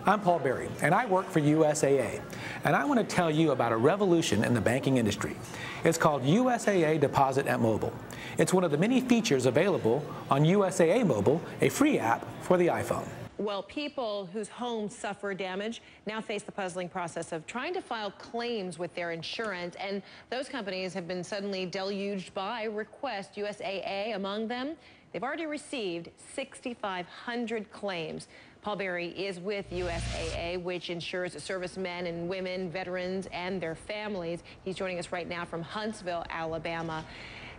I'm Paul Berry, and I work for USAA. And I want to tell you about a revolution in the banking industry. It's called USAA Deposit at Mobile. It's one of the many features available on USAA Mobile, a free app for the iPhone. Well, people whose homes suffer damage now face the puzzling process of trying to file claims with their insurance, and those companies have been suddenly deluged by requests, USAA among them. They've already received 6,500 claims. Paul Berry is with USAA, which insures servicemen and women, veterans, and their families. He's joining us right now from Huntsville, Alabama.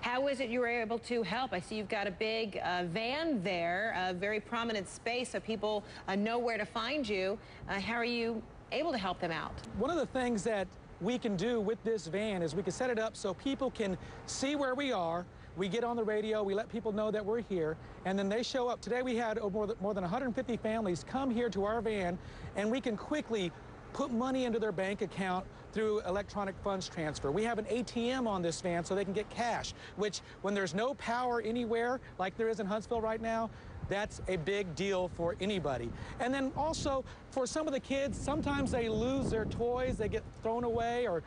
How is it you were able to help? I see you've got a big van there, a very prominent space, so people know where to find you. How are you able to help them out? One of the things that we can do with this van is we can set it up so people can see where we are. We get on the radio, we let people know that we're here, and then they show up. Today we had more than 150 families come here to our van, and we can quickly put money into their bank account through electronic funds transfer. We have an ATM on this van so they can get cash, which when there's no power anywhere, like there is in Huntsville right now, that's a big deal for anybody. And then also for some of the kids, sometimes they lose their toys, they get thrown away, or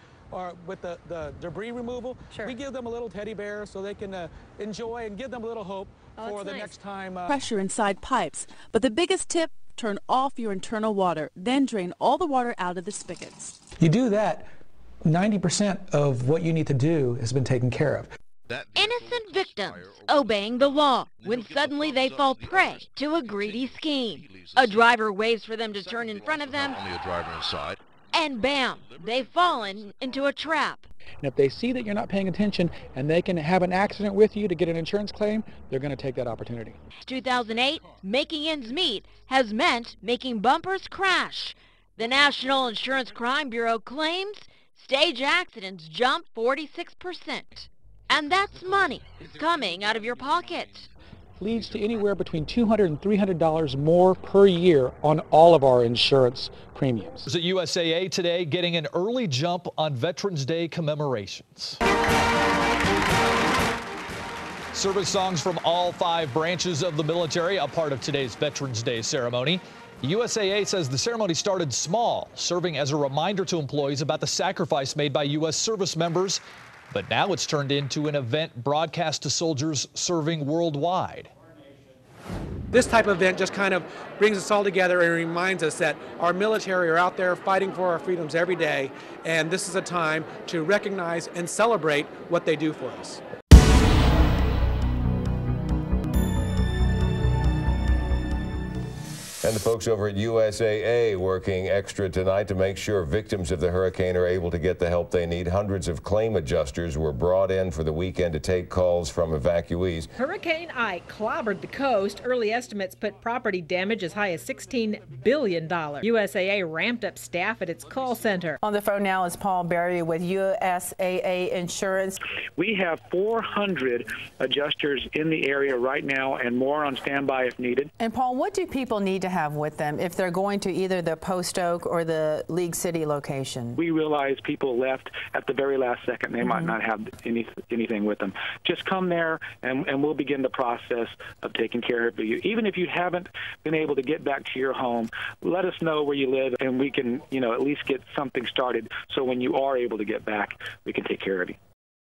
with the debris removal. Sure. We give them a little teddy bear so they can enjoy and give them a little hope for the next time. Pressure inside pipes, but the biggest tip, turn off your internal water, then drain all the water out of the spigots. You do that, 90% of what you need to do has been taken care of. Innocent victims obeying the law when suddenly they fall prey to a greedy scheme. A driver waits for them to turn in front of them. Only a driver inside. And bam, they've fallen into a trap. And if they see that you're not paying attention and they can have an accident with you to get an insurance claim, they're going to take that opportunity. 2008, making ends meet has meant making bumpers crash. The National Insurance Crime Bureau claims stage accidents jumped 46%. And that's money coming out of your pocket. Leads to anywhere between $200 and $300 more per year on all of our insurance premiums. At USAA today, getting an early jump on Veterans Day commemorations. Service songs from all 5 branches of the military, a part of today's Veterans Day ceremony. USAA says the ceremony started small, serving as a reminder to employees about the sacrifice made by U.S. service members. But now it's turned into an event broadcast to soldiers serving worldwide. This type of event just kind of brings us all together and reminds us that our military are out there fighting for our freedoms every day, and this is a time to recognize and celebrate what they do for us. And the folks over at USAA working extra tonight to make sure victims of the hurricane are able to get the help they need. Hundreds of claim adjusters were brought in for the weekend to take calls from evacuees. Hurricane Ike clobbered the coast. Early estimates put property damage as high as $16 billion. USAA ramped up staff at its call center. On the phone now is Paul Berry with USAA Insurance. We have 400 adjusters in the area right now and more on standby if needed. And Paul, what do people need to have with them if they're going to either the Post Oak or the League City location? We realize people left at the very last second. They might not have anything with them. Just come there and we'll begin the process of taking care of you. Even if you haven't been able to get back to your home, let us know where you live and we can, at least get something started so when you are able to get back, we can take care of you.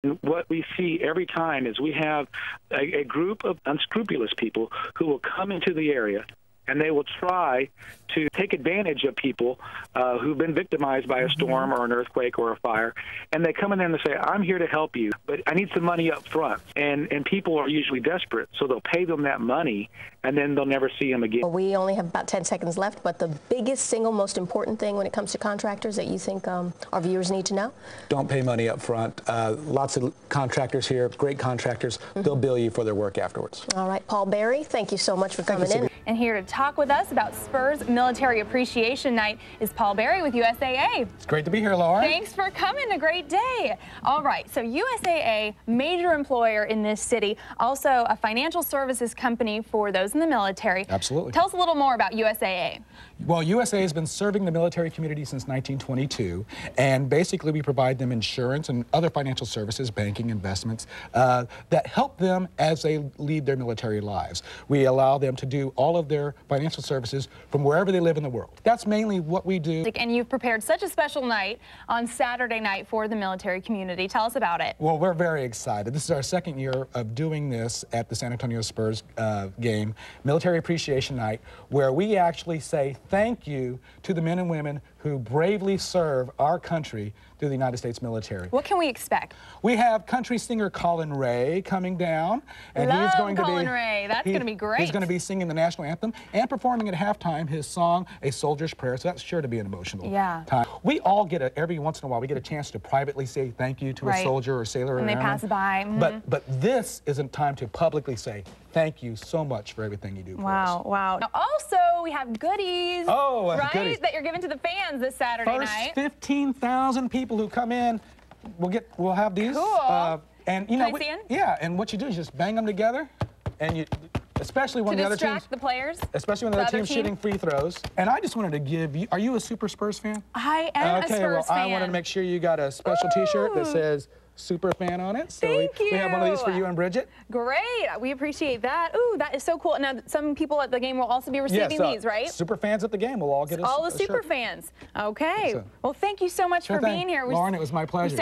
And what we see every time is we have a group of unscrupulous people who will come into the area and they will try to take advantage of people who've been victimized by a storm or an earthquake or a fire. And they come in there and they say, I'm here to help you, but I need some money up front. And people are usually desperate, so they'll pay them that money, and then they'll never see them again. We only have about 10 seconds left, but the biggest single most important thing when it comes to contractors that you think our viewers need to know? Don't pay money up front. Lots of contractors here, great contractors, they'll bill you for their work afterwards. All right, Paul Berry, thank you so much for coming in. And here to talk with us about Spurs Military Appreciation Night is Paul Berry with USAA. It's great to be here, Laura. Thanks for coming. A great day. All right, so USAA, major employer in this city, also a financial services company for those in the military. Absolutely. Tell us a little more about USAA. Well, USAA has been serving the military community since 1922, and basically we provide them insurance and other financial services, banking, investments, that help them as they lead their military lives. We allow them to do all of their financial services from wherever they live in the world. That's mainly what we do. And you've prepared such a special night on Saturday night for the military community. Tell us about it. Well, we're very excited. This is our second year of doing this at the San Antonio Spurs game, Military Appreciation Night, where we actually say thank you to the men and women who bravely serve our country through the United States military. What can we expect? We have country singer Colin Ray coming down, and Love he's going Colin to be Ray. That's going to be great. He's going to be singing the national anthem and performing at halftime his song "A Soldier's Prayer." So that's sure to be an emotional time. We all get every once in a while we get a chance to privately say thank you to a soldier or sailor when or they airman. pass by. But this isn't time to publicly say thank you so much for everything you do for us. Wow. Now also we have goodies. Right? Goodies. That you're giving to the fans this Saturday First night. 15,000 people who come in, we'll have these. Cool. And you know, Can I see 'em? yeah. And what you do is just bang them together, and you, especially when to the other teams, distract the players. especially when the other team's shooting free throws. And I just wanted to give you. Are you a Super Spurs fan? I am a Spurs fan. I wanted to make sure you got a special T-shirt that says Super Fan on it. So Thank you. We have one of these for you and Bridget. Great. We appreciate that. Ooh, that is so cool. Now, some people at the game will also be receiving these, right? Super fans at the game will all get all the a super shirt. fans. Okay. Well, thank you so much for being here. Lauren, it was my pleasure.